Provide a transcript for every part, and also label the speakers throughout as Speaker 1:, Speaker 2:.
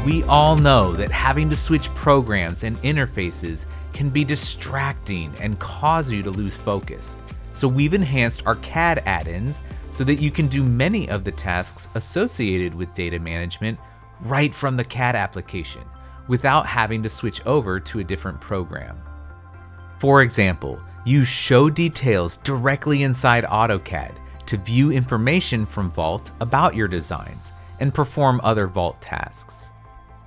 Speaker 1: We all know that having to switch programs and interfaces can be distracting and cause you to lose focus. So we've enhanced our CAD add-ins so that you can do many of the tasks associated with data management right from the CAD application without having to switch over to a different program. For example, use Show Details directly inside AutoCAD to view information from Vault about your designs and perform other Vault tasks.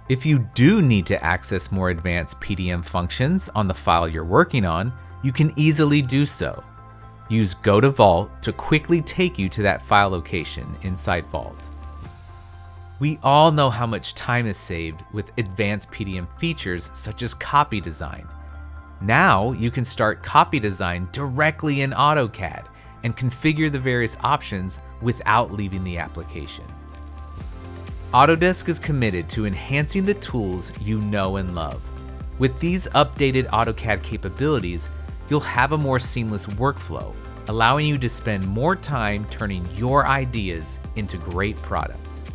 Speaker 1: If you do need to access more advanced PDM functions on the file you're working on, you can easily do so. Use Go to Vault to quickly take you to that file location inside Vault. We all know how much time is saved with advanced PDM features such as copy design. Now you can start copy design directly in AutoCAD and configure the various options without leaving the application. Autodesk is committed to enhancing the tools you know and love. With these updated AutoCAD capabilities, you'll have a more seamless workflow, allowing you to spend more time turning your ideas into great products.